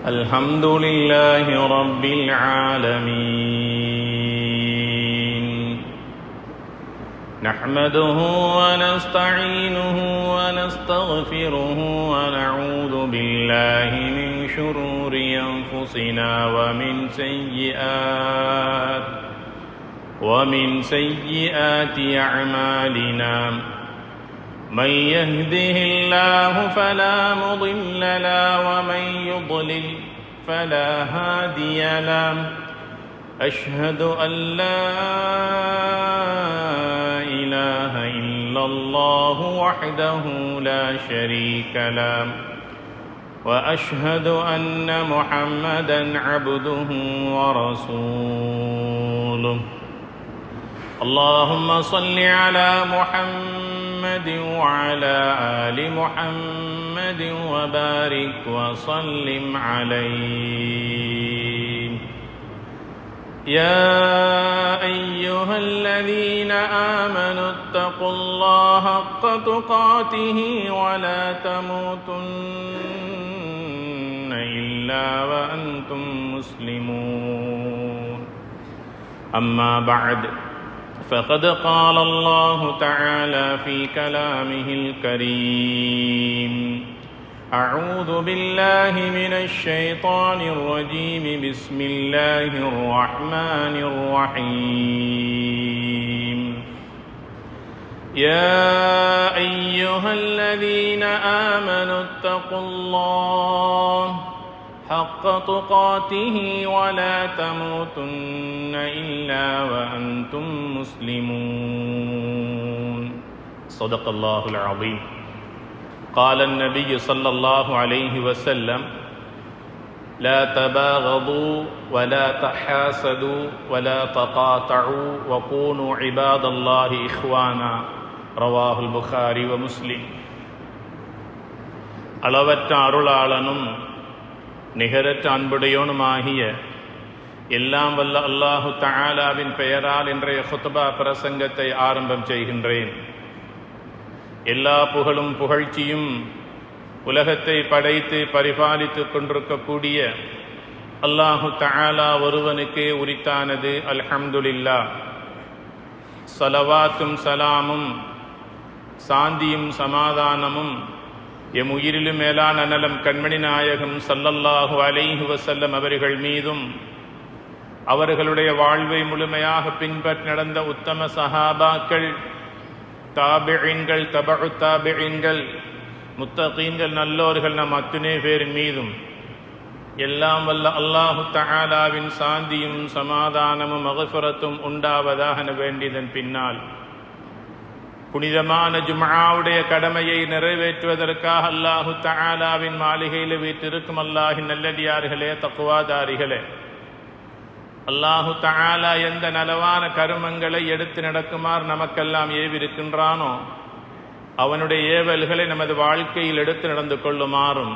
الحمد لله رب العالمين نحمده ونستعينه ونستغفره ونعوذ بالله من شرور أنفسنا ومن سيئات أعمالنا من يهده الله فلا مضل له ومن يضلل فلا هادي له أشهد أن لا إله إلا الله وحده لا شريك له وأشهد أن محمدا عبده ورسوله اللهم صل على محمد وعلى آل محمد وبارك وسلم عليه يا أيها الذين آمنوا اتقوا الله حق تقاته ولا تموتن إلا وأنتم مسلمون أما بعد فقد قال الله تعالى في كلامه الكريم أعوذ بالله من الشيطان الرجيم بسم الله الرحمن الرحيم يا أيها الذين آمنوا اتقوا الله حق تقاته ولا تموتن إلا وأنتم مسلمون صدق الله العظيم قال النبي صلى الله عليه وسلم لا تباغضوا ولا تحاسدوا ولا تقاطعوا وكونوا عباد الله إخوانا رواه البخاري ومسلم அளவற்ற அருளாளனும் நிகரற்ற அன்புடையோனுமாகிய எல்லாம் வல்ல அல்லாஹு தஆலாவின் பெயரால் இன்றைய குத்பா பிரசங்கத்தை ஆரம்பம் செய்கின்றேன். எல்லா புகழும் புகழ்ச்சியும் உலகத்தை படைத்து பரிபாலித்துக் கொண்டிருக்கக்கூடிய அல்லாஹு தஆலா ஒருவனுக்கே உரித்தானது. அல்ஹம்துலில்லாஹ். ஸலவாத்தும் சலாமும் சாந்தியும் சமாதானமும் எம் உயிரிலும் மேலான நலம் கண்மணி நாயகம் ஸல்லல்லாஹு அலைஹி வஸல்லம் அவர்கள் மீதும் அவர்களுடைய வாழ்வை முழுமையாக பின்பற்றி நடந்த உத்தம சஹாபாக்கள், தாபிஈன்கள், தபஉ தாபிஈன்கள், முத்தகீன்கள், நல்லோர்கள் நம் அத்துணை பேரின் மீதும் எல்லாம் வல்ல அல்லாஹு தஆலாவின் சாந்தியும் சமாதானமும் மக்ஃபிரத்தும் உண்டாவதாக வேண்டியதன் பின்னால் புனிதமான ஜும்ஆவுடைய கடமையை நிறைவேற்றுவதற்காக அல்லாஹு தஆலாவின் மாளிகையில் வீற்றிருக்கும் அல்லாஹின் நல்லடியார்களே, தக்வாதாரிகளே, அல்லாஹு தஆலா எந்த நலவான கருமங்களை எடுத்து நடக்குமாறு நமக்கெல்லாம் ஏவிருக்கின்றானோ அவனுடைய ஏவல்களை நமது வாழ்க்கையில் எடுத்து நடந்து கொள்ளுமாறும்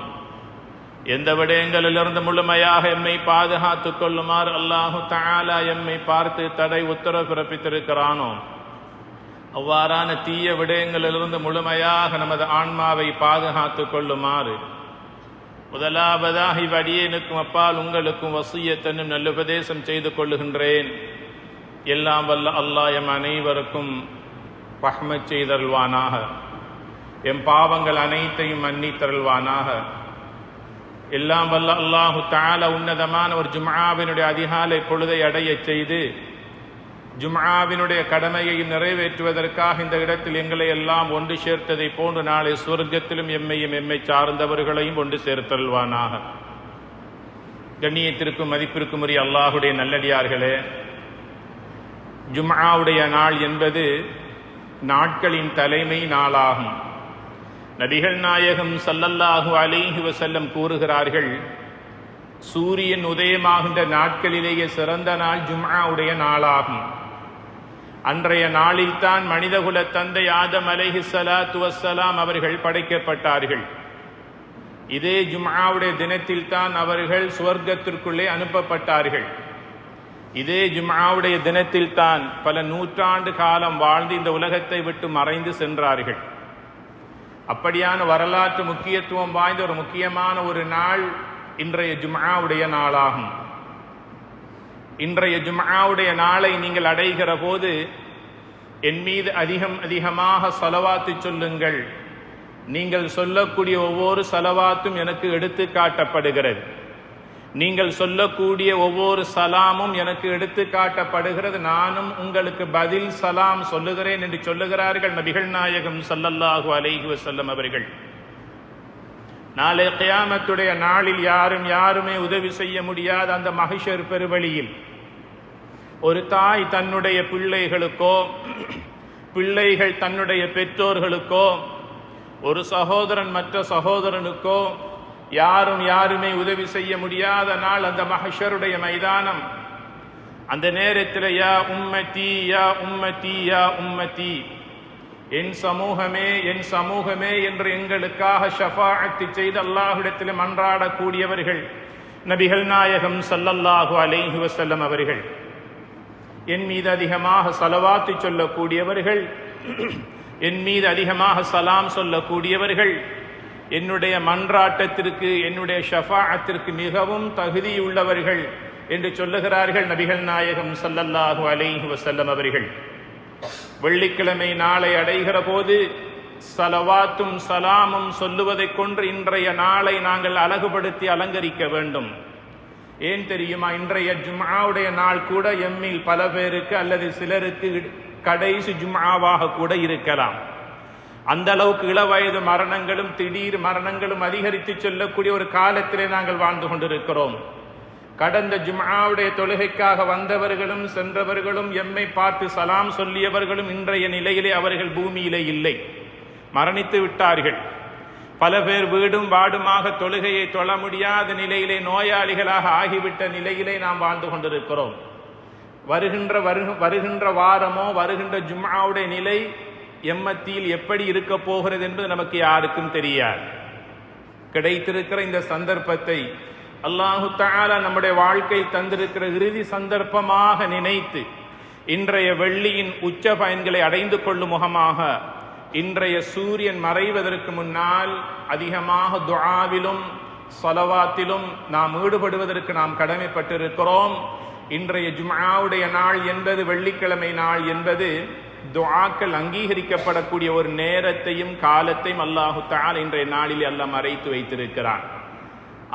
எந்த விடயங்களிலிருந்து முழுமையாக எம்மை பாதுகாத்துக் கொள்ளுமாறு அல்லாஹு தஆலா எம்மை பார்த்து தடை உத்தரவு பிறப்பித்திருக்கிறானோ அவ்வாறான தீய விடயங்களிலிருந்து முழுமையாக நமது ஆன்மாவை பாதுகாத்துக் கொள்ளுமாறு முதலாவதாக இவ்வடியேனுக்கும் அப்பால் உங்களுக்கும் வசியத்தனும் நல்லுபதேசம் செய்து கொள்ளுகின்றேன். எல்லாம் வல்ல அல்லாஹ் எம் அனைவருக்கும் ரஹ்மத் செய்தருள்வானாக. எம் பாவங்கள் அனைத்தையும் மன்னித்தருள்வானாக. எல்லாம் வல்ல அல்லாஹு தஆலா உன்னதமான ஒரு ஜும்ஆவினுடைய அதிகாலை பொழுதை அடையச் செய்து ஜும்ஆவினுடைய கடமையை நிறைவேற்றுவதற்காக இந்த இடத்தில் எங்களை எல்லாம் ஒன்று சேர்த்ததை போன்று நாளை சுவர்க்கத்திலும் எம்மை சார்ந்தவர்களையும் ஒன்று சேர்த்தல்வானாக. கண்ணியத்திற்கும் மதிப்பிற்கும் உரிய அல்லாஹுடைய நல்லடியார்களே, ஜும்ஆவுடைய நாள் என்பது நாட்களின் தலைமை நாளாகும். நபிகள் நாயகம் ஸல்லல்லாஹு அலைஹி வஸல்லம் கூறுகிறார்கள், சூரியன் உதயமாகின்ற நாட்களிலேயே சிறந்த நாள் ஜும்ஆவுடைய நாளாகும். அன்றைய நாளில்தான் மனிதகுல தந்தை ஆதம் அலைஹிஸ்ஸலாத்து வஸ்ஸலாம் அவர்கள் படைக்கப்பட்டார்கள். இதே ஜும்ஆவுடைய தினத்தில் தான் அவர்கள் சுவர்க்கத்திற்குள்ளே அனுப்பப்பட்டார்கள். இதே ஜும்ஆவுடைய தினத்தில் தான் பல நூற்றாண்டு காலம் வாழ்ந்து இந்த உலகத்தை விட்டு மறைந்து சென்றார்கள். அப்படியான வரலாற்று முக்கியத்துவம் வாய்ந்த ஒரு முக்கியமான ஒரு நாள் இன்றைய ஜும்ஆவுடைய நாளாகும். இன்றைய ஜும்ஆவுடைய நாளை நீங்கள் அடைகிற போது என் மீது அதிகமாக ஸலவாத்து சொல்லுங்கள். நீங்கள் சொல்லக்கூடிய ஒவ்வொரு ஸலவாத்தும் எனக்கு எடுத்து காட்டப்படுகிறது. நீங்கள் சொல்லக்கூடிய ஒவ்வொரு சலாமும் எனக்கு எடுத்து காட்டப்படுகிறது. நானும் உங்களுக்கு பதில் சலாம் சொல்லுகிறேன் என்று சொல்லுகிறார்கள் நபிகள் நாயகம் ஸல்லல்லாஹு அலைஹி வஸல்லம் அவர்கள். நாளை கியாமத்துடைய நாளில் யாருமே உதவி செய்ய முடியாத அந்த மஹ்ஷர் பெருவழியில் ஒரு தாய் தன்னுடைய பிள்ளைகளுக்கோ, பிள்ளைகள் தன்னுடைய பெற்றோர்களுக்கோ, ஒரு சகோதரன் மற்ற சகோதரனுக்கோ யாருமே உதவி செய்ய முடியாத நாள் அந்த மஹ்ஷருடைய மைதானம். அந்த நேரத்தில் யா உம்மதி யா உம்மதி யா உம்மதி, என் சமூகமே என் சமூகமே என்று எங்களுக்காக ஷஃபாஅத் செய்து அல்லாஹ்விடத்தில் மன்றாடக்கூடியவர்கள் நபிகள் நாயகம் ஸல்லல்லாஹு அலைஹி வஸல்லம் அவர்கள். என் மீது அதிகமாக ஸலவாத்து சொல்லக்கூடியவர்கள், என் மீது அதிகமாக சலாம் சொல்லக்கூடியவர்கள் என்னுடைய மன்றாட்டத்திற்கு, என்னுடைய ஷஃபாஅத்திற்கு மிகவும் தகுதியுள்ளவர்கள் என்று சொல்லுகிறார்கள் நபிகள் நாயகம் ஸல்லல்லாஹு அலைஹி வஸல்லம் அவர்கள். வெள்ளிக்கிழமை நாளை அடைகிற போது ஸலவாத்தும் சலாமும் சொல்லுவதைக் கொண்டு இன்றைய நாளை நாங்கள் அழகுபடுத்தி அலங்கரிக்க வேண்டும். ஏன் தெரியுமா? இன்றைய ஜும்ஆவுடைய நாள் கூட எம்மில் பல பேருக்கு அல்லது சிலருக்கு கடைசி ஜும்ஆவாக கூட இருக்கலாம். அந்த அளவுக்கு இளவயது மரணங்களும் திடீர் மரணங்களும் அதிகரித்து சொல்லக்கூடிய ஒரு காலத்திலே நாங்கள் வாழ்ந்து கொண்டிருக்கிறோம். கடந்த ஜும்ஆவுடைய தொழுகைக்காக வந்தவர்களும் சென்றவர்களும் எம்மை பார்த்து சலாம் சொல்லியவர்களும் இன்றைய நிலையிலே அவர்கள் பூமியிலே இல்லை, மரணித்து விட்டார்கள். பல பேர் வீடும் வாடுமாக தொழுகையை தொழ முடியாத நிலையிலே நோயாளிகளாக ஆகிவிட்ட நிலையிலே நாம் வாழ்ந்து கொண்டிருக்கிறோம். வருகின்ற வாரமோ வருகின்ற ஜும்ஆவுடைய நிலை எம்மத்தியில் எப்படி இருக்க போகிறது என்பது நமக்கு யாருக்கும் தெரியாது. கிடைத்திருக்கிற இந்த சந்தர்ப்பத்தை அல்லாஹு தஆலா நம்முடைய வாழ்க்கையில் தந்திருக்கிற இறுதி சந்தர்ப்பமாக நினைத்து இன்றைய வெள்ளியின் உச்ச பயன்களை அடைந்து கொள்ளும் முகமாக இன்றைய சூரியன் மறைவதற்கு முன்னால் அதிகமாக துஆவிலும் ஸலவாத்திலும் நாம் ஈடுபடுவதற்கு நாம் கடமைப்பட்டிருக்கிறோம். இன்றைய ஜும்ஆவுடைய நாள் என்பது, வெள்ளிக்கிழமை நாள் என்பது துஆக்கள் அங்கீகரிக்கப்படக்கூடிய ஒரு நேரத்தையும் காலத்தையும் அல்லாஹு தஆலா இன்றைய நாளில் அல்லாஹ் மறைத்து வைத்திருக்கிறான்.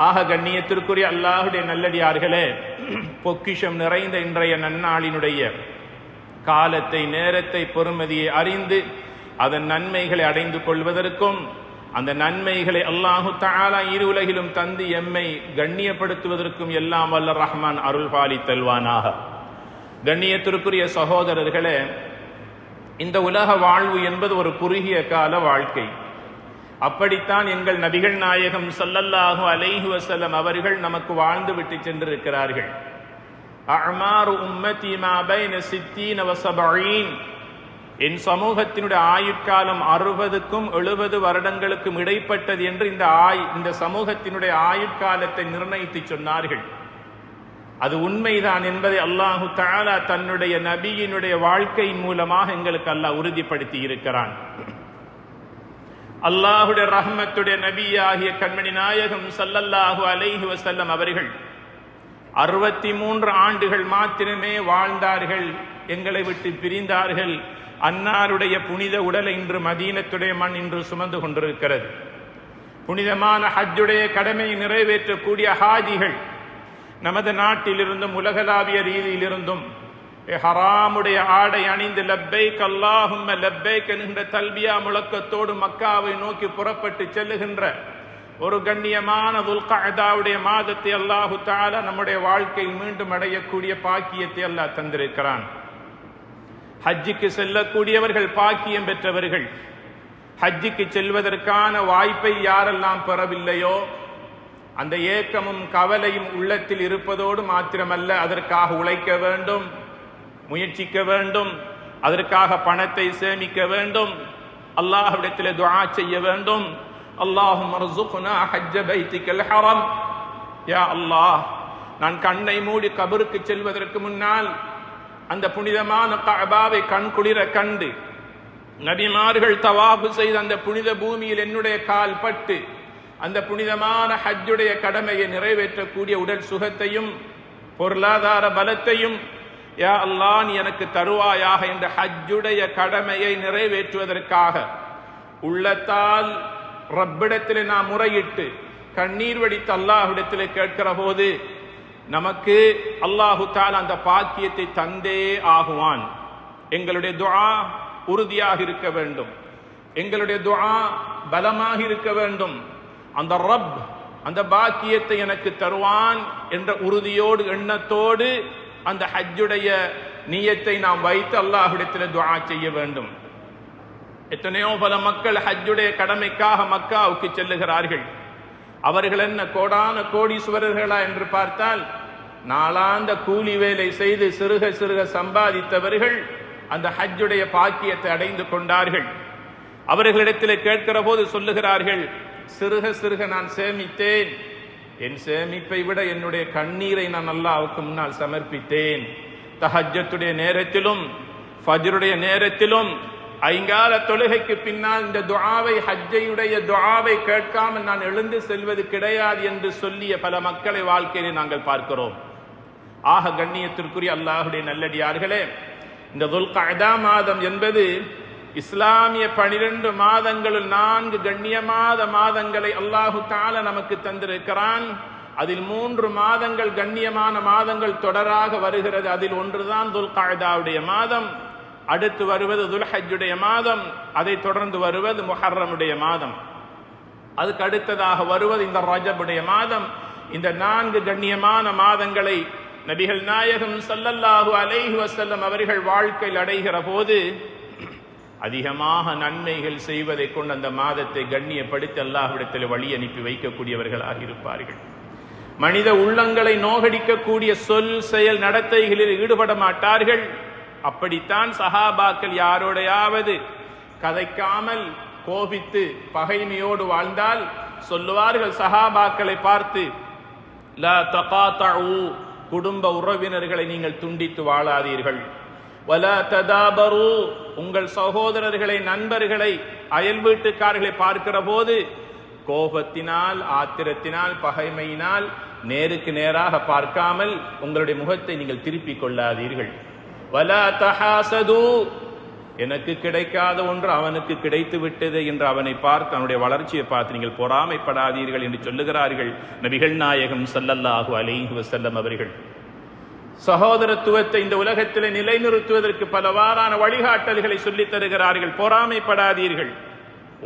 ஆக கண்ணியத்திற்குரிய அல்லாஹுடைய நல்லடியார்களே, பொக்கிஷம் நிறைந்த இன்றைய நன்னாளினுடைய காலத்தை, நேரத்தை, பொறுமதியை அறிந்து அதன் நன்மைகளை அடைந்து கொள்வதற்கும் அந்த நன்மைகளை அல்லாஹு தஆலா இரு உலகிலும் தந்து எம்மை கண்ணியப்படுத்துவதற்கும் எல்லாம் வல்ல ரஹ்மான் அருள் பாலித்தல்வானாக. கண்ணியத்திற்குரிய சகோதரர்களே, இந்த உலக வாழ்வு என்பது ஒரு குறுகிய கால வாழ்க்கை. அப்படித்தான் எங்கள் நபிகள் நாயகம் ஸல்லல்லாஹு அலைஹி வஸல்லம் அவர்கள் நமக்கு வாழ்ந்து விட்டு சென்றிருக்கிறார்கள். அஅமாரு உம்மதி மா பைன 60 வ 70, என் சமூகத்தினுடைய ஆயுட்காலம் 60க்கும் 70 வருடங்களுக்கும் இடைப்பட்டது என்று இந்த சமூகத்தினுடைய ஆயுட்காலத்தை நிர்ணயித்து சொன்னார்கள். அது உண்மைதான் என்பதை அல்லாஹு தஆலா தன்னுடைய நபியினுடைய வாழ்க்கையின் மூலமாக எங்களுக்கு அல்லாஹ் உறுதிப்படுத்தி இருக்கிறான். அல்லாஹுடைய ரஹ்மத்துடைய நபியாகிய கண்மணி நாயகம் ஸல்லல்லாஹு அலைஹி வஸல்லம் அவர்கள் 63 ஆண்டுகள் மாத்திரமே வாழ்ந்தார்கள், எங்களை விட்டு பிரிந்தார்கள். அன்னாருடைய புனித உடலை இன்று மதீனத்துடைய மண் இன்று சுமந்து கொண்டிருக்கிறது. புனிதமான ஹஜ்ஜுடைய கடமையை நிறைவேற்றக்கூடிய ஹாஜிகள் நமது நாட்டிலிருந்தும் உலகளாவிய ரீதியிலிருந்தும் ஹராமுடைய ஆடை அணிந்து லப்பைக் அல்லாஹும்ம லப்பைக் என்கின்ற தல்பியா முழக்கத்தோடு மக்காவை நோக்கி புறப்பட்டு செல்லுகின்ற ஒரு கண்ணியமான துல்கஅதாவுடைய மாதத்தை அல்லாஹு தஆலா நம்முடைய வாழ்க்கையில் மீண்டும் அடையக்கூடிய பாக்கியத்தை அல்லாஹ் தந்திருக்கிறான். ஹஜ்ஜுக்கு செல்லக்கூடியவர்கள் பாக்கியம் பெற்றவர்கள். ஹஜ்ஜுக்கு செல்வதற்கான வாய்ப்பை யாரெல்லாம் பெறவில்லையோ அந்த ஏக்கமும் கவலையும் உள்ளத்தில் இருப்பதோடு மாத்திரமல்ல, அதற்காக உழைக்க வேண்டும், முயற்சிக்க வேண்டும், அதற்காக பணத்தை சேமிக்க வேண்டும், அல்லாஹ்விடத்தில் துஆ செய்ய வேண்டும். அல்லாஹும்ம ர்ஸுக்னா ஹஜ்ஜ பைத்திக்கல் ஹரம், யா அல்லாஹ், நான் கண்ணை மூடி கபருக்கு செல்வதற்கு முன்னால் அந்த புனிதமான கஅபாவை கண்குளிர கண்டு நபிமார்கள் தவாஃப் செய்த அந்த புனித பூமியில் என்னுடைய கால் பட்டு அந்த புனிதமான ஹஜ்ஜுடைய கடமையை நிறைவேற்றக்கூடிய உடல் சுகத்தையும் பொருளாதார பலத்தையும் யா அல்லாஹ் நீ எனக்கு தருவாயாக என்ற ஹஜ்ஜுடைய கடமையை நிறைவேற்றுவதற்காக உள்ளத்தால் ரப்பிடத்திலே நாம் முறையிட்டு கண்ணீர் வடித்து அல்லாஹ்விடத்திலே கேட்கிற போது நமக்கு அல்லாஹு தஆலா அந்த பாக்கியத்தை தந்தே ஆகுவான். எங்களுடைய துஆ உறுதியாக இருக்க வேண்டும், எங்களுடைய துஆ பலமாக இருக்க வேண்டும். அந்த ரப் அந்த பாக்கியத்தை எனக்கு தருவான் என்ற உறுதியோடு எண்ணத்தோடு அந்த ஹஜ்ஜுடைய நியத்தை நாம் வைத்து அல்லாஹ்விடத்தில் துஆ செய்ய வேண்டும். எத்தனையோ பல மக்கள் ஹஜ்ஜுடைய கடமைக்காக மக்காவுக்கு செல்லுகிறார்கள். அவர்கள் என்ன கோடான கோடீஸ்வரர்களா என்று பார்த்தால் நாளாந்த கூலி வேலை செய்து சிறுக சிறுக சம்பாதித்தவர்கள் அந்த ஹஜ்ஜுடைய பாக்கியத்தை அடைந்து கொண்டார்கள். அவர்களிடத்தில் கேட்கிற போது சொல்லுகிறார்கள், சிறுக சிறுக நான் சேமித்தேன், என் சேமிப்பை விட என்னுடைய கண்ணீரை நான் அல்லாஹ்வுக்கு முன்னால் சமர்ப்பித்தேன். தஹஜ்ஜத்துடைய நேரத்திலும் ஃபஜ்ருடைய நேரத்திலும் ஐங்கால தொழுகைக்கு பின்னால் இந்த துஆவை ஹஜ்ஜையுடைய துஆவை கேட்காமல் நான் எழுந்து செல்வது கிடையாது என்று சொல்லிய பல மக்களை வாழ்க்கையிலே நாங்கள் பார்க்கிறோம். ஆக கண்ணியத்திற்குரிய அல்லாஹ்வுடைய நல்லடியார்களே, இந்த துல்கஅதா மாதம் என்பது இஸ்லாமிய 12 மாதங்களுள் 4 கண்ணியமான மாதங்களை அல்லாஹு தஆலா நமக்கு தந்திருக்கிறான். அதில் 3 மாதங்கள் கண்ணியமான மாதங்கள் தொடராக வருகிறது. அதில் ஒன்றுதான் துல்கஅதாவுடைய மாதம், அடுத்து வருவது துல்ஹஜ்ஜுடைய மாதம், அதை தொடர்ந்து வருவது முஹர்ரமுடைய மாதம், அதுக்கு அடுத்ததாக வருவது இந்த ரஜபுடைய மாதம். இந்த 4 கண்ணியமான மாதங்களை நபிகள் நாயகம் ஸல்லல்லாஹு அலைஹி வஸல்லம் அவர்கள் வாழ்க்கையில் அடைகிற போது அதிகமாக நன்மைகள் செய்வதை கொண்டு அந்த மாதத்தை கண்ணியப்படுத்தி அல்லாஹ்விடத்தில் வழி அனுப்பி வைக்கக்கூடியவர்களாக இருப்பார்கள். மனித உள்ளங்களை நோகடிக்கக்கூடிய சொல் செயல் நடத்தைகளில் ஈடுபட மாட்டார்கள். அப்படித்தான் சஹாபாக்கள் யாரோடையாவது கதைக்காமல் கோபித்து பகைமையோடு வாழ்ந்தால் சொல்லுவார்கள் சஹாபாக்களை பார்த்து, லா தகாதஉ, குடும்ப உறவினர்களை நீங்கள் துண்டித்து வாழாதீர்கள். வலா ததாபரு, உங்கள் சகோதரர்களை நண்பர்களை அயல் வீட்டுக்காரர்களை பார்க்கிற போது கோபத்தினால் ஆத்திரத்தினால் பகைமையினால் நேருக்கு நேராக பார்க்காமல் உங்களுடைய முகத்தை நீங்கள் திருப்பிக் கொள்ளாதீர்கள். வலா தஹாசது, எனக்கு கிடைக்காத ஒன்று அவனுக்கு கிடைத்து விட்டது என்று அவனை பார்த்து அவனுடைய வளர்ச்சியை பார்த்து நீங்கள் பொறாமைப்படாதீர்கள் என்று சொல்லுகிறார்கள் நபிகள் நாயகம் ஸல்லல்லாஹு அலைஹி வஸல்லம் அவர்கள். சகோதரத்துவத்தை இந்த உலகத்தில் நிலைநிறுத்துவதற்கு பலவாறான வழிகாட்டல்களை சொல்லித் தருகிறார்கள். பொறாமைப்படாதீர்கள்,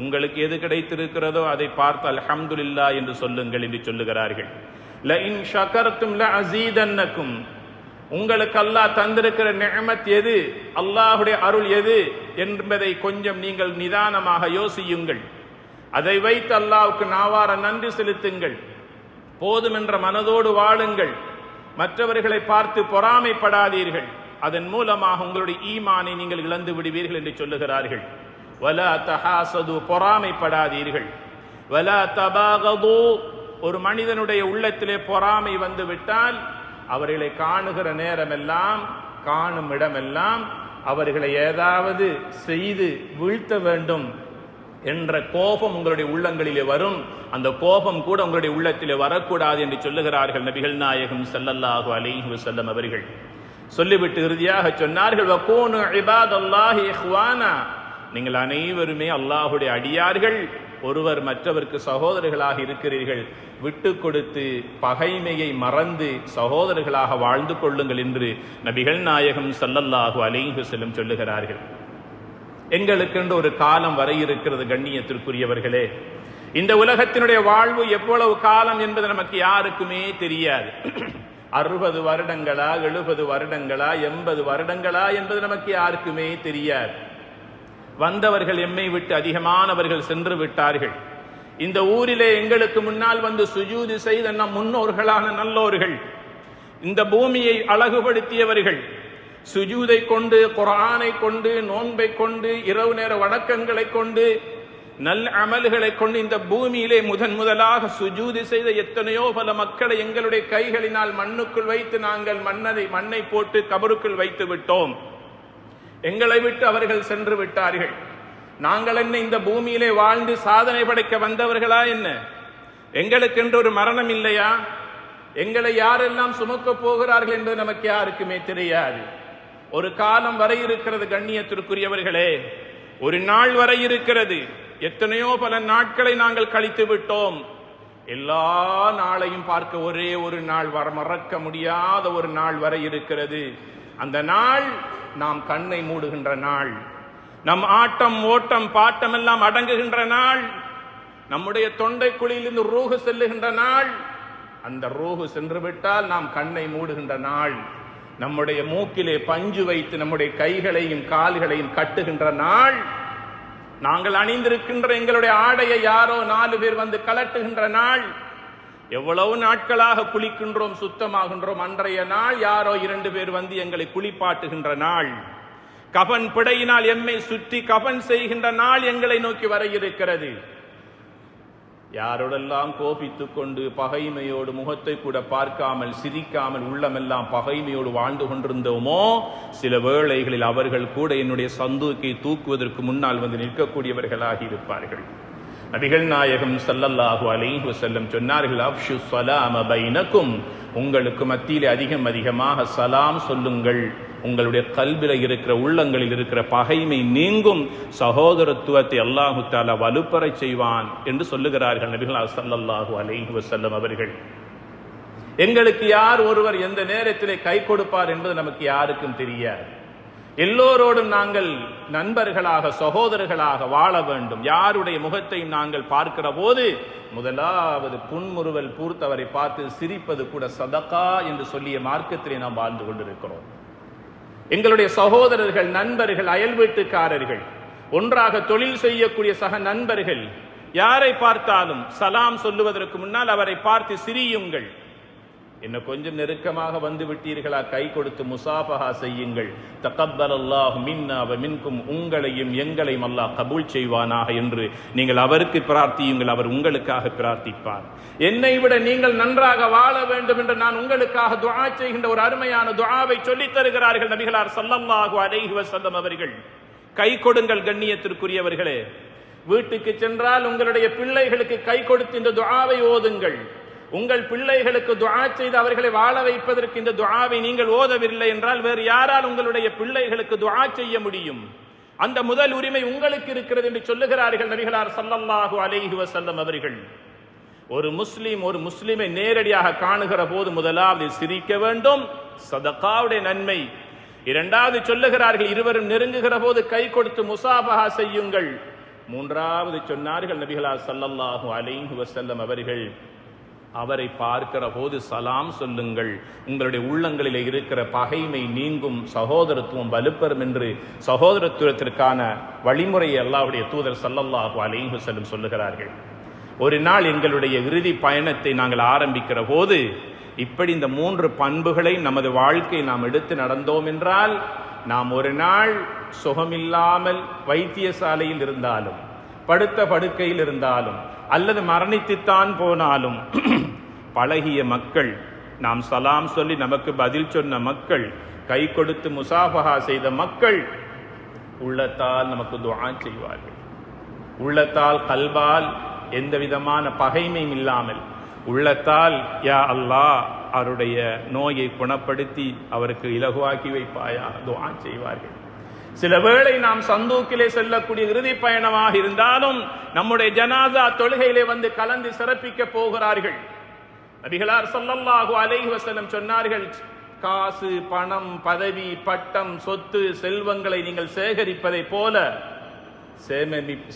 உங்களுக்கு எது கிடைத்திருக்கிறதோ அதை பார்த்து அல்ஹம்துலில்லாஹ் என்று சொல்லுங்கள் என்று சொல்லுகிறார்கள். லஇன் ஷகர்தும் லஅஸீதன்னகும், உங்களுக்கு அல்லாஹ் தந்திருக்கிற நிஅமத் எது, அல்லாஹ்வுடைய அருள் எது என்பதை கொஞ்சம் நீங்கள் நிதானமாக யோசியுங்கள். அதை வைத்து அல்லாஹ்வுக்கு நாவார நன்றி செலுத்துங்கள். போதும் என்ற மனதோடு வாழுங்கள். மற்றவர்களை பார்த்து பொறாமைப்படாதீர்கள். அதன் மூலமாக உங்களுடைய ஈமானை நீங்கள் இழந்து விடுவீர்கள் என்று சொல்லுகிறார்கள். வலா தஹாசது, பொறாமைப்படாதீர்கள். வலா தபாகது, ஒரு மனிதனுடைய உள்ளத்திலே பொறாமை வந்து விட்டால் அவர்களை காணுகிற நேரமெல்லாம் காணும் இடமெல்லாம் அவர்களை ஏதாவது செய்து வீழ்த்த வேண்டும் என்ற கோபம் உங்களுடைய உள்ளங்களிலே வரும். அந்த கோபம் கூட உங்களுடைய உள்ளத்திலே வரக்கூடாது என்று சொல்லுகிறார்கள் நபிகள் நாயகம் ஸல்லல்லாஹு அலைஹி வஸல்லம் அவர்கள். சொல்லிவிட்டு இறுதியாக சொன்னார்கள், வகூனு இபாதல்லாஹி இஹ்வானா, நீங்கள் அனைவருமே அல்லாஹ்வுடைய அடியார்கள், ஒருவர் மற்றவருக்கு சகோதரர்களாக இருக்கிறீர்கள். விட்டு கொடுத்து பகைமையை மறந்து சகோதரர்களாக வாழ்ந்து கொள்ளுங்கள் என்று நபிகள் நாயகம் ஸல்லல்லாஹு அலைஹி வஸல்லம் சொல்லுகிறார்கள். எங்களுக்கென்று ஒரு காலம் வரை இருக்கிறது கண்ணியத்திற்குரியவர்களே. இந்த உலகத்தினுடைய வாழ்வு எவ்வளவு காலம் என்பது நமக்கு யாருக்குமே தெரியாது. 60 வருடங்களா 70 வருடங்களா 80 வருடங்களா என்பது நமக்கு யாருக்குமே தெரியாது. வந்தவர்கள் எம்மை விட்டு அதிகமானவர்கள் சென்று விட்டார்கள். இந்த ஊரிலே எங்களுக்கு முன்னால் வந்து சுஜூது செய்த நம் முன்னோர்களான நல்லோர்கள், இந்த பூமியை அழகுபடுத்தியவர்கள், சுஜூதை கொண்டு குர்ஆனை கொண்டு நோன்பை கொண்டு இரவு நேர வணக்கங்களை கொண்டு நல் அமல்களை கொண்டு இந்த பூமியிலே முதலாக சுஜூது செய்த எத்தனையோ பல மக்களை எங்களுடைய கைகளினால் மண்ணுக்குள் வைத்து நாங்கள் மண்ணை போட்டு கபருக்குள் வைத்து விட்டோம். எங்களை விட்டு அவர்கள் சென்று விட்டார்கள். நாங்கள் என்ன இந்த பூமியிலே வாழ்ந்து சாதனை படைக்க வந்தவர்களா என்ன? எங்களுக்கென்று ஒரு மரணம் இல்லையா? எங்களை யாரெல்லாம் சுமக்க போகிறார்கள் என்பது நமக்கு யாருக்குமே தெரியாது. ஒரு காலம் வரை இருக்கிறது கண்ணியத்திற்குரியவர்களே, ஒரு நாள் வரை இருக்கிறது. எத்தனையோ பல நாட்களை நாங்கள் கழித்து விட்டோம். எல்லா நாளையும் பார்க்க ஒரே ஒரு நாள் மறக்க முடியாத ஒரு நாள் வரை இருக்கிறது. அந்த நாள் நாம் கண்ணை மூடுகின்ற நாள், நம் ஆட்டம் ஓட்டம் பாட்டம் எல்லாம் அடங்குகின்ற நாள், நம்முடைய தொண்டை குழியிலிருந்து ரூஹு செல்லுகின்ற நாள். அந்த ரூஹு சென்று விட்டால் நாம் கண்ணை மூடுகின்ற நாள், நம்முடைய மூக்கிலே பஞ்சு வைத்து நம்முடைய கைகளையும் கால்களையும் கட்டுகின்ற நாள், நாங்கள் அணிந்திருக்கின்ற எங்களுடைய ஆடையை யாரோ 4 பேர் வந்து கலட்டுகின்ற நாள், எவ்வளவு நாட்களாக குளிக்கின்றோம் சுத்தமாகின்றோம், அன்றைய நாள் யாரோ 2 பேர் வந்து எங்களை குளிப்பாட்டுகின்ற நாள், கபன் பிடையினால் எம்மை சுற்றி கபன் செய்கின்ற நாள் எங்களை நோக்கி வர இருக்கிறது. யாரோடெல்லாம் கோபித்துக் கொண்டு பகைமையோடு முகத்தை கூட பார்க்காமல் சிரிக்காமல் உள்ளமெல்லாம் பகைமையோடு வாழ்ந்து கொண்டிருந்தோமோ, சில வேளைகளில் அவர்கள் கூட என்னுடைய சந்தூக்கை தூக்குவதற்கு முன்னால் வந்து நிற்கக்கூடியவர்களாக இருப்பார்கள். நபிகள் நாயகம் ஸல்லல்லாஹு அலைஹி வஸல்லம் சொன்னார்கள், அஃஷு ஸலாம பைனக்கும், உங்களுக்கு மத்தியிலே அதிகமாக சலாம் சொல்லுங்கள், உங்களுடைய கல்வில இருக்கிற உள்ளங்களில் இருக்கிற பகைமை நீங்கும், சகோதரத்துவத்தை அல்லாஹு தஆலா வலுப்பெற செய்வான் என்று சொல்லுகிறார்கள் நபிகள் ஸல்லல்லாஹு அலைஹி வஸல்லம் அவர்கள். எங்களுக்கு யார் ஒருவர் எந்த நேரத்திலே கை கொடுப்பார் என்பது நமக்கு யாருக்கும் தெரியாது. எல்லோரோடும் நாங்கள் நண்பர்களாக சகோதரர்களாக வாழ வேண்டும். யாருடைய முகத்தை நாங்கள் பார்க்கிற போது முதலாவது புன்முறுவல் பூர்த்தவரை பார்த்து சிரிப்பது கூட சதகா என்று சொல்லிய மார்க்கத்திலே நாம் வாழ்ந்து கொண்டிருக்கிறோம். எங்களுடைய சகோதரர்கள், நண்பர்கள், அயல் வீட்டுக்காரர்கள், ஒன்றாக தொழில் செய்யக்கூடிய சக நண்பர்கள், யாரை பார்த்தாலும் சலாம் சொல்லுவதற்கு முன்னால் அவரை பார்த்து சிரியுங்கள். என்ன கொஞ்சம் நெருக்கமாக வந்து விட்டீர்களா, கை கொடுத்து முசாஃபஹா செய்யுங்கள். தகப்பலல்லாஹு மின்னா வ மின்கும், உங்களையும் எங்களையும் அல்லாஹ் கபூல் செய்வானாக என்று நீங்கள் அவருக்கு பிரார்த்தியுங்கள், அவர் உங்களுக்காக பிரார்த்திப்பார். என்னை விட நீங்கள் நன்றாக வாழ வேண்டும் என்று நான் உங்களுக்காக துஆ செய்கின்ற ஒரு அருமையான துஆவை சொல்லித் தருகிறார்கள் நபிகளார் ஸல்லல்லாஹு அலைஹி வஸல்லம் அவர்கள். கை கொடுங்கள் கண்ணியத்திற்குரியவர்களே. வீட்டுக்கு சென்றால் உங்களுடைய பிள்ளைகளுக்கு கை கொடுத்து இந்த துஆவை ஓதுங்கள். உங்கள் பிள்ளைகளுக்கு துஆ செய்து அவர்களை வாழ வைப்பதற்கு இந்த துஆவை நீங்கள் ஓதவில்லை என்றால் வேறு யாரால் உங்களுடைய பிள்ளைகளுக்கு துஆ செய்ய முடியும்? அந்த முதல் உரிமை உங்களுக்கு இருக்கிறது என்று சொல்லுகிறார்கள் நபிகளார் ஸல்லல்லாஹு அலைஹி வஸல்லம் அவர்கள். ஒரு முஸ்லிம் ஒரு முஸ்லிமை நேரடியாக காணுகிற போது முதலாவது சிரிக்க வேண்டும், சதகாவுடைய நன்மை. இரண்டாவது சொல்லுகிறார்கள், இருவரும் நெருங்குகிற போது கை கொடுத்து முசாஃபஹா செய்யுங்கள். மூன்றாவது சொன்னார்கள் நபிகளார் ஸல்லல்லாஹு அலைஹி வஸல்லம் அவர்கள், அவரை பார்க்கிற போது சலாம் சொல்லுங்கள், உங்களுடைய உள்ளங்களிலே இருக்கிற பகைமை நீங்கும், சகோதரத்துவம் வலுப்பெறும் என்று சகோதரத்துவத்திற்கான வழிமுறையை அல்லாஹ்வுடைய தூதர் ஸல்லல்லாஹு அலைஹி வஸல்லம் சொல்லுகிறார்கள். ஒரு நாள் எங்களுடைய இறுதி பயணத்தை நாங்கள் ஆரம்பிக்கிற போது இப்படி இந்த 3 பண்புகளை நமது வாழ்க்கை நாம் எடுத்து நடந்தோம் என்றால், நாம் ஒரு நாள் சுகமில்லாமல் வைத்தியசாலையில் இருந்தாலும், படுத்த படுக்கையில் இருந்தாலும், அல்லது மரணித்துத்தான் போனாலும், பழகிய மக்கள், நாம் சலாம் சொல்லி நமக்கு பதில் சொன்ன மக்கள், கை கொடுத்து முசாஃபஹா செய்த மக்கள் உள்ளத்தால் நமக்கு துஆ செய்வார்கள். உள்ளத்தால் கல்பால் எந்த விதமான பகைமையும் இல்லாமல் உள்ளத்தால் யா அல்லாஹ் அவருடைய நோயை குணப்படுத்தி அவருக்கு இலகுவாக்கி வைப்பாயா துஆ செய்வார்கள். சில வேளை நாம் சந்தூக்கிலே செல்லக்கூடிய இறுதி பயணமாக இருந்தாலும் நம்முடைய ஜனாசா தொழுகையிலே வந்து கலந்து சிறப்பிக்க போகிறார்கள். நபிகளார் ஸல்லல்லாஹு அலைஹி வஸல்லம் சொன்னார்கள், காசு, பணம், பதவி, பட்டம், சொத்து, செல்வங்களை நீங்கள் சேகரிப்பதை போல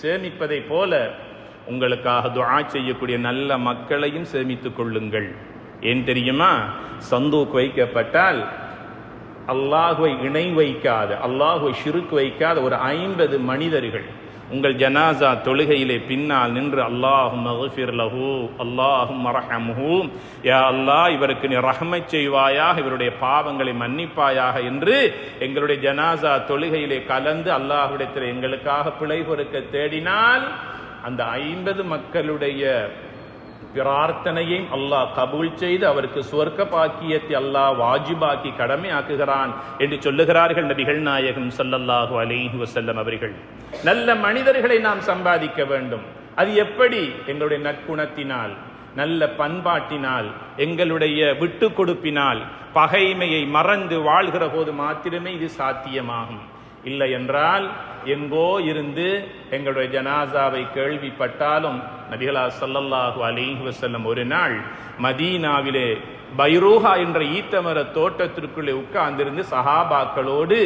சேமிப்பதை போல உங்களுக்காக துஆ செய்யக்கூடிய நல்ல மக்களையும் சேமித்துக் கொள்ளுங்கள். ஏன் தெரியுமா? சந்தூக் வைக்கப்பட்டால் அல்லாஹுவை இணை வைக்காத, அல்லாஹுவை ஷிர்க் வைக்காத ஒரு 50 மனிதர்கள் உங்கள் ஜனாசா தொழுகையிலே பின்னால் நின்று அல்லாஹும்ம க்ஃபிர் லஹு, அல்லாஹும்ம ரஹம்ஹு, யா அல்லாஹ் இவருக்கு நீ ரஹ்மத் செய்வாயாக, இவருடைய பாவங்களை மன்னிப்பாயாக என்று எங்களுடைய ஜனாசா தொழுகையிலே கலந்து அல்லாஹ்விடத்தில் எங்களுக்காக பிழை பொறுக்க தேடினால் அந்த 50 மக்களுடைய பிரார்த்தனையும் அல்லாஹ் கபூல் செய்து அவருக்கு சுவர்க்க பாக்கியத்தை அல்லாஹ் வாஜிபாக்கி கடமையாக்குகிறான் என்று சொல்லுகிறார்கள் நபிகள் நாயகம் ஸல்லல்லாஹு அலைஹி வஸல்லம் அவர்கள். நல்ல மனிதர்களை நாம் சம்பாதிக்க வேண்டும். அது எப்படி? எங்களுடைய நற்குணத்தினால், நல்ல பண்பாட்டினால், எங்களுடைய விட்டு கொடுப்பினால், பகைமையை மறந்து வாழ்கிற போது மாத்திரமே இது சாத்தியமாகும். இல்லை என்றால் எங்கோ இருந்து எங்களுடைய ஜனாசாவை கேள்விப்பட்டாலும், நபிகளார் ஸல்லல்லாஹு அலைஹி வஸல்லம் ஒரு நாள் மதீனாவிலே பைரூஹா என்ற ஈத்தமர தோட்டத்திற்குள்ளே உட்கார்ந்திருந்து சஹாபாக்களோடு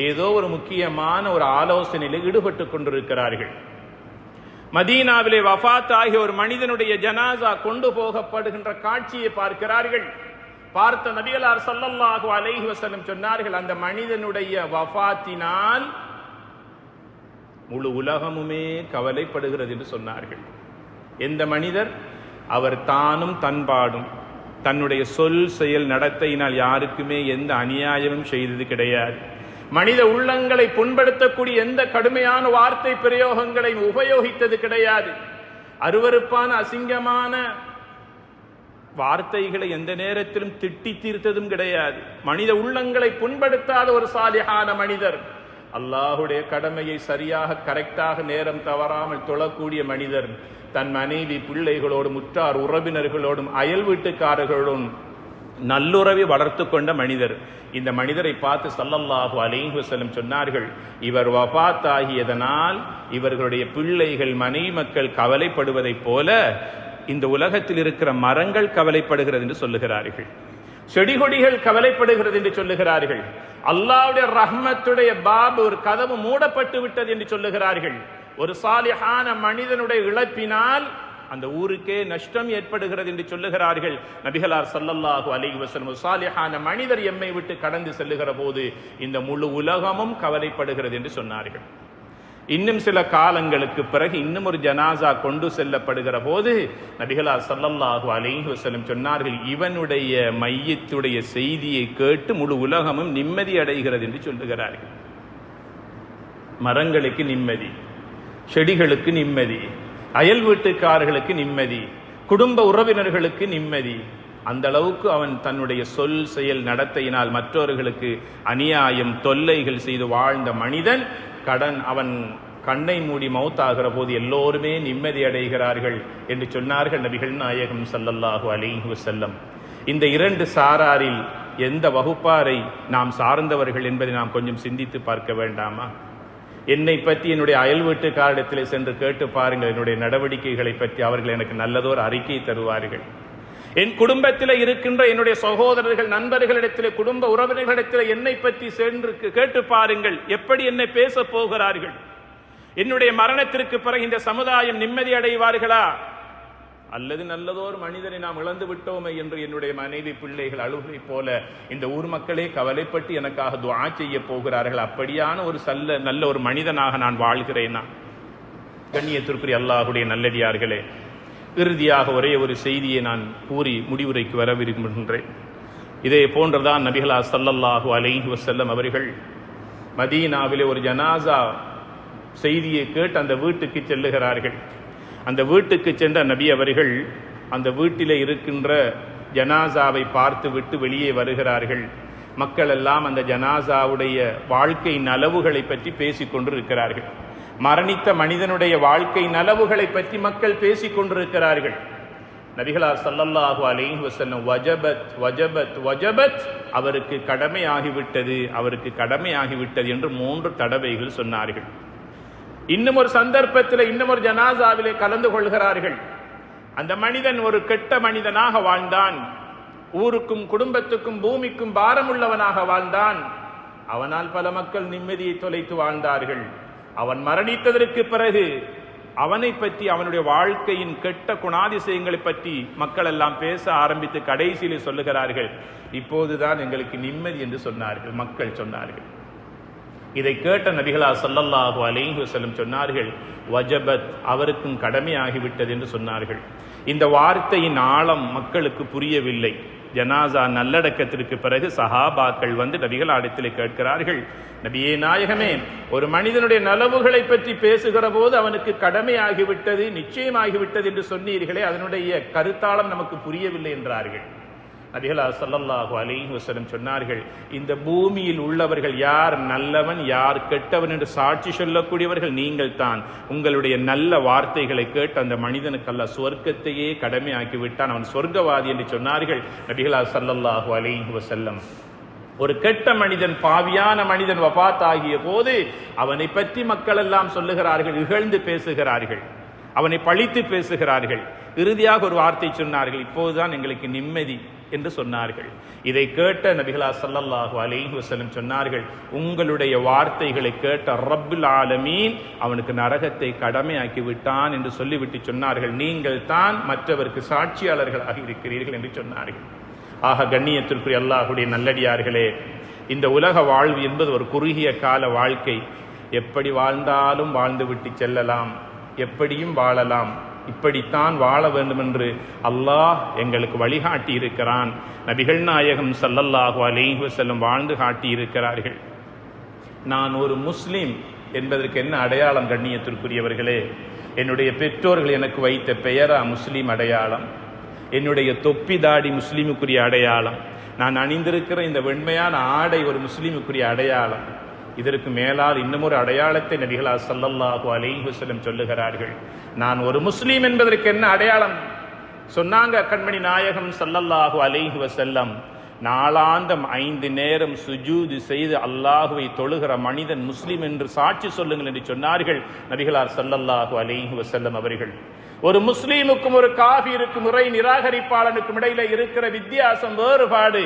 ஏதோ ஒரு முக்கியமான ஒரு ஆலோசனையில் ஈடுபட்டு கொண்டிருக்கிறார்கள். மதீனாவிலே வஃபாத் ஆகிய ஒரு மனிதனுடைய ஜனாசா கொண்டு போகப்படுகின்ற காட்சியை பார்க்கிறார்கள். பார்த்த நபிகளார் ஸல்லல்லாஹு அலைஹி வஸல்லம் சொன்னார்கள், அந்த மனிதனுடைய வஃபாத்தினால் முழு உலகமுமே கவலைப்படுகிறது என்று சொன்னார்கள். எந்த மனிதர்? அவர் தானும் தன்பாடும் தன்னுடைய சொல் செயல் நடத்தையினால் யாருக்குமே எந்த அநியாயமும் செய்தது கிடையாது. மனித உள்ளங்களை புண்படுத்தக்கூடிய எந்த கடுமையான வார்த்தை பிரயோகங்களை உபயோகித்தது கிடையாது. அருவருப்பான அசிங்கமான வார்த்தைகளை எந்த நேரத்திலும் திட்டி தீர்த்ததும் கிடையாது. மனித உள்ளங்களை புண்படுத்தாத ஒரு சாலிஹான மனிதர், அல்லாஹுடைய கடமையை சரியாக கரெக்டாக நேரம் தவறாமல் தொழக்கூடிய மனிதர், தன் மனைவி பிள்ளைகளோடும் உற்றார் உறவினர்களோடும் அயல் வீட்டுக்காரர்களோடும் நல்லுறவை வளர்த்து கொண்ட மனிதர். இந்த மனிதரை பார்த்து ஸல்லல்லாஹு அலைஹி வஸல்லம் சொன்னார்கள், இவர் வஃபாத் ஆகியதனால் இவர்களுடைய பிள்ளைகள் மனைவி மக்கள் கவலைப்படுவதைப் போல இந்த உலகத்தில் இருக்கிற மரங்கள் கவலைப்படுகிறது என்று சொல்லுகிறார்கள். செடி கொடிகள் கவலைப்படுகிறது என்று சொல்லுகிறார்கள். அல்லாஹ்வுடைய ரஹ்மத்துடைய பாப், ஒரு கதவு மூடப்பட்டு விட்டது என்று சொல்லுகிறார்கள். ஒரு சாலிஹான மனிதனுடைய இழப்பினால் அந்த ஊருக்கே நஷ்டம் ஏற்படுகிறது என்று சொல்லுகிறார்கள் நபிகளார் ஸல்லல்லாஹு அலைஹி வஸல்லம். சாலிஹான மனிதர் எம்மை விட்டு கடந்து செல்லுகிற போது இந்த முழு உலகமும் கவலைப்படுகிறது என்று சொன்னார்கள். இன்னும் சில காலங்களுக்கு பிறகு இன்னும் ஒரு ஜனாசா கொண்டு செல்லப்படுகிற போது நபிகளார் ஸல்லல்லாஹு அலைஹி வஸல்லம் சொன்னார்கள், இவனுடைய மையத்துடைய செய்தியை கேட்டு முழு உலகமும் நிம்மதி அடைகிறது என்று சொல்லுகிறார்கள். மரங்களுக்கு நிம்மதி, செடிகளுக்கு நிம்மதி, அயல் வீட்டுக்காரர்களுக்கு நிம்மதி, குடும்ப உறவினர்களுக்கு நிம்மதி. அந்த அளவுக்கு அவன் தன்னுடைய சொல் செயல் நடத்தையினால் மற்றவர்களுக்கு அநியாயம் தொல்லைகள் செய்து வாழ்ந்த மனிதன் அவன் கண்ணை மூடி மௌத்தாகிற போது எல்லோருமே நிம்மதி அடைகிறார்கள் என்று சொன்னார்கள் நபிகள் நாயகம் ஸல்லல்லாஹு அலைஹி வஸல்லம். இந்த இரண்டு சாராரில் எந்த வகுப்பாரை நாம் சார்ந்தவர்கள் என்பதை நாம் கொஞ்சம் சிந்தித்து பார்க்க வேண்டாமா? என்னை பற்றி என்னுடைய அயல் வீட்டுக்காரிடத்திலே சென்று கேட்டு பாருங்கள். என்னுடைய நடவடிக்கைகளை பற்றி அவர்கள் எனக்கு நல்லதோர் அறிக்கை தருவார்கள். என் குடும்பத்தில் இருக்கின்ற என்னுடைய சகோதரர்கள் நண்பர்களிடத்தில் குடும்ப உறவினர்களிடத்தில் என்னை பற்றி சென்று கேட்டு பாருங்கள், எப்படி என்னை பேச போகிறார்கள்? என்னுடைய மரணத்திற்கு பிறகு இந்த சமுதாயம் நிம்மதி அடைவார்களா? அல்லது நல்லதோர் மனிதனை நாம் இழந்து விட்டோமே என்று என்னுடைய மனைவி பிள்ளைகள் அழுகை போல இந்த ஊர் மக்களே கவலைப்பட்டு எனக்காக துஆ செய்ய போகிறார்கள். அப்படியான ஒரு நல்ல ஒரு மனிதனாக நான் வாழ்கிறேனா? கண்ணியத்திற்குரிய அல்லாஹ்வுடைய நல்லடியார்களே, இறுதியாக ஒரே ஒரு செய்தியை நான் கூறி முடிவுரைக்கு வர விரும்புகின்றேன். இதே போன்றதான் நபிகளார் ஸல்லல்லாஹு அலைஹி வஸல்லம் அவர்கள் மதீனாவிலே ஒரு ஜனாசா செய்தியை கேட்டு அந்த வீட்டுக்கு செல்லுகிறார்கள். அந்த வீட்டுக்கு சென்ற நபி அவர்கள் அந்த வீட்டிலே இருக்கின்ற ஜனாசாவை பார்த்து விட்டு வெளியே வருகிறார்கள். மக்கள் எல்லாம் அந்த ஜனாசாவுடைய வாழ்க்கை நலவுகளை பற்றி பேசிக் கொண்டிருக்கிறார்கள். மரணித்த மனிதனுடைய வாழ்க்கை நலவுகளை பற்றி மக்கள் பேசிக் கொண்டிருக்கிறார்கள். நபிகளார் ஸல்லல்லாஹு அலைஹி வஸல்லம் வஜபத் வஜபத் வஜபத், அவருக்கு கடமையாகிவிட்டது, அவருக்கு கடமையாகிவிட்டது என்று 3 தடவைகள் சொன்னார்கள். இன்னும் ஒரு சந்தர்ப்பத்தில் இன்னும் ஒரு ஜனாசாவிலே கலந்து கொள்கிறார்கள். அந்த மனிதன் ஒரு கெட்ட மனிதனாக வாழ்ந்தான், ஊருக்கும் குடும்பத்துக்கும் பூமிக்கும் பாரமுள்ளவனாக வாழ்ந்தான். அவனால் பல மக்கள் நிம்மதியை தொலைத்து வாழ்ந்தார்கள். அவன் மரணித்ததற்கு பிறகு அவனை பற்றி, அவனுடைய வாழ்க்கையின் கெட்ட குணாதிசயங்களை பற்றி மக்கள் எல்லாம் பேச ஆரம்பித்து கடைசியிலே சொல்லுகிறார்கள், இப்போதுதான் எங்களுக்கு நிம்மதி என்று சொன்னார்கள், மக்கள் சொன்னார்கள். இதை கேட்ட நபிகளார் ஸல்லல்லாஹு அலைஹி வஸல்லம் சொன்னார்கள், வஜபத், அவருக்கும் கடமையாகிவிட்டது என்று சொன்னார்கள். இந்த வார்த்தையின் ஆழம் மக்களுக்கு புரியவில்லை. ஜனாசா நல்லடக்கத்திற்கு பிறகு சஹாபாக்கள் வந்து நபிகளிடத்திலே கேட்கிறார்கள், நபியே நாயகமே, ஒரு மனிதனுடைய நலவுகளை பற்றி பேசுகிற போது அவனுக்கு கடமையாகிவிட்டது, நிச்சயமாகிவிட்டது என்று சொன்னீர்களே, அதனுடைய கருத்தாளம் நமக்கு புரியவில்லை என்றார்கள். நபிகளார் ஸல்லல்லாஹு அலைஹி வஸல்லம் சொன்னார்கள், இந்த பூமியில் உள்ளவர்கள் யார் நல்லவன் யார் கெட்டவன் என்று சாட்சி சொல்லக்கூடியவர்கள் நீங்கள் தான். உங்களுடைய நல்ல வார்த்தைகளை கேட்டு அந்த மனிதனுக்கு அல்லாஹ் சுவர்க்கத்தையே கடமையாக்கி விட்டான், அவன் சொர்க்கவாதி என்று சொன்னார்கள் நபிகளார் ஸல்லல்லாஹு அலைஹி வஸல்லம். ஒரு கெட்ட மனிதன், பாவியான மனிதன் வஃபாத் ஆகிய போது அவனை பற்றி மக்கள் எல்லாம் சொல்லுகிறார்கள், இகழ்ந்து பேசுகிறார்கள், அவனை பழித்து பேசுகிறார்கள். இறுதியாக ஒரு வார்த்தை சொன்னார்கள், இப்போதுதான் எங்களுக்கு நிம்மதி என்று சொன்னார்கள். இதை கேட்ட நபிகளார் ஸல்லல்லாஹு அலைஹி வஸல்லம் சொன்னார்கள், உங்களுடைய வார்த்தைகளை கேட்ட ரப்புல் ஆலமீன் அவனுக்கு நரகத்தை கடமையாக்கி விட்டான் என்று சொல்லிவிட்டு சொன்னார்கள், நீங்கள் தான் மற்றவருக்கு சாட்சியாளர்களாக இருக்கிறீர்கள் என்று சொன்னார்கள். ஆக கண்ணியத்திற்குரிய அல்லாஹ்வுடைய நல்லடியார்களே, இந்த உலக வாழ்வு என்பது ஒரு குறுகிய கால வாழ்க்கை. எப்படி வாழ்ந்தாலும் வாழ்ந்துவிட்டு செல்லலாம், எப்படியும் வாழலாம். இப்படித்தான் வாழ வேண்டும் என்று அல்லாஹ் எங்களுக்கு வழிகாட்டி இருக்கிறான். நபிகள் நாயகம் ஸல்லல்லாஹு அலைஹி வஸல்லம் வாழ்ந்து காட்டி இருக்கிறார்கள். நான் ஒரு முஸ்லிம் என்பதற்கு என்ன அடையாளம் கண்ணியத்திற்குரியவர்களே? என்னுடைய பெற்றோர்கள் எனக்கு வைத்த பெயரா முஸ்லிம் அடையாளம், என்னுடைய தொப்பி தாடி முஸ்லீமுக்குரிய அடையாளம், நான் அணிந்திருக்கிற இந்த வெண்மையான ஆடை ஒரு முஸ்லீமுக்குரிய அடையாளம். இதற்கு மேலால் இன்னும் ஒரு அடையாளத்தை நபிகளார் ஸல்லல்லாஹு அலைஹி வஸல்லம் சொல்லுகிறார்கள். நான் ஒரு முஸ்லீம் என்பதற்கு என்ன அடையாளம் சொன்னாங்க கண்மணி நாயகம் ஸல்லல்லாஹு அலைஹி வஸல்லம்? நாளாந்தம் 5 நேரம் சுஜூது செய்து அல்லாஹுவை தொழுகிற மனிதன் முஸ்லிம் என்று சாட்சி சொல்லுங்கள் என்று சொன்னார்கள் நபிகளார் ஸல்லல்லாஹு அலைஹி வஸல்லம் அவர்கள். ஒரு முஸ்லீமுக்கும் ஒரு காஃபிருக்கும் இறை நிராகரிப்பாளனுக்கும் இடையில இருக்கிற வித்தியாசம், வேறுபாடு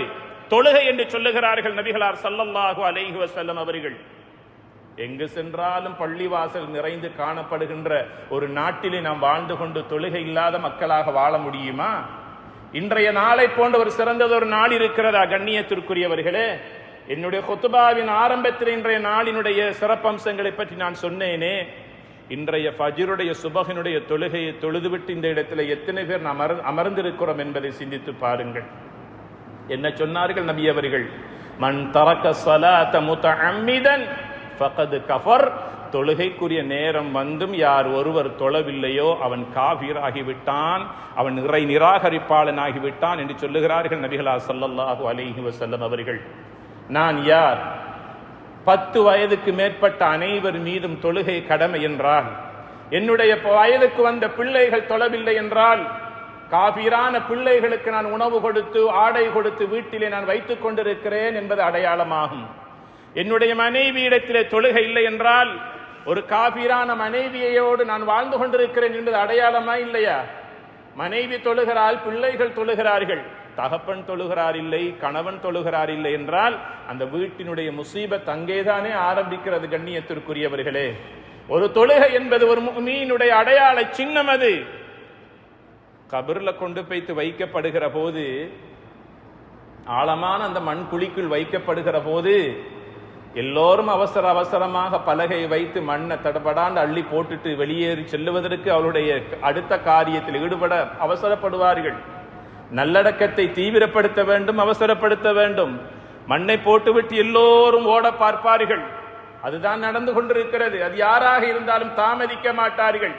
தொழுகை என்று சொல்லுகிறார்கள் நபிகளார் ஸல்லல்லாஹு அலைஹி வஸல்லம் அவர்கள். எங்கு சென்றாலும் பள்ளிவாசல் நிறைந்து காணப்படுகின்ற ஒரு நாட்டிலே நாம் வாழ்ந்து கொண்டு தொழுகை இல்லாத மக்களாக வாழ முடியுமா? இன்றைய நாளை போன்ற ஒரு சிறந்ததொரு நாள் இருக்கிறதா கண்ணியத்திற்குரியவர்களே? என்னுடைய குத்துபாவின் ஆரம்பத்தில் இன்றைய நாளினுடைய சிறப்பம்சங்களை பற்றி நான் சொன்னேனே. இன்றைய ஃபஜ்ருடைய சுபஹினுடைய தொழுகையை தொழுதுவிட்டு இந்த இடத்துல எத்தனை பேர் நாம் அமர்ந்திருக்கிறோம் என்பதை சிந்தித்து பாருங்கள். என்ன சொன்னார்கள் நபி அவர்கள்? மன் தரக்க ஸலாத முத்தஅம்மிதன் ஃபகத் கஃபர். தொழுகைக்குரிய நேரம் வந்தும் யார் ஒருவர் தொழவில்லையோ அவன் காஃபிராகிவிட்டான், அவன் இறை நிராகரிப்பாளனாகிவிட்டான் என்று சொல்லுகிறார்கள் நபிகளார் ஸல்லல்லாஹு அலைஹி வஸல்லம் அவர்கள். நான் யார்? 10 வயதுக்கு மேற்பட்ட அனைவர் மீதும் தொழுகை கடமை என்றால், என்னுடைய வயதுக்கு வந்த பிள்ளைகள் தொழவில்லை என்றால், காபீரான பிள்ளைகளுக்கு நான் உணவு கொடுத்து ஆடை கொடுத்து வீட்டிலே நான் வைத்துக் கொண்டிருக்கிறேன் என்பது அடையாளமாகும். என்னுடைய மனைவியிடத்திலே தொழுகை இல்லை என்றால், ஒரு காபீரான மனைவியோடு நான் வாழ்ந்து கொண்டிருக்கிறேன் என்பது அடையாளமா இல்லையா? மனைவி தொழுகிறாள், பிள்ளைகள் தொழுகிறார்கள், தகப்பன் தொழுகிறார் இல்லை, கணவன் தொழுகிறார் இல்லை என்றால் அந்த வீட்டினுடைய முசீபத் அங்கேதானே ஆரம்பிக்கிறது கண்ணியத்திற்குரியவர்களே. ஒரு தொழுகை என்பது ஒரு முஃமினுடைய அடையாள சின்னம். அது கபர்ல கொண்டு போய்த்து வைக்கப்படுகிற போது, ஆழமான அந்த மண் குழிக்குள் வைக்கப்படுகிற போது எல்லோரும் அவசர அவசரமாக பலகையை வைத்து மண்ணை தடபடாண்டு அள்ளி போட்டுட்டு வெளியேறி செல்லுவதற்கு அவருடைய அடுத்த காரியத்தில் ஈடுபட அவசரப்படுவார்கள். நல்லடக்கத்தை தீவிரப்படுத்த வேண்டும், அவசரப்படுத்த வேண்டும். மண்ணை போட்டுவிட்டு எல்லோரும் ஓட பார்ப்பார்கள். அதுதான் நடந்து கொண்டிருக்கிறது. அது யாராக இருந்தாலும் தாமதிக்க மாட்டார்கள்.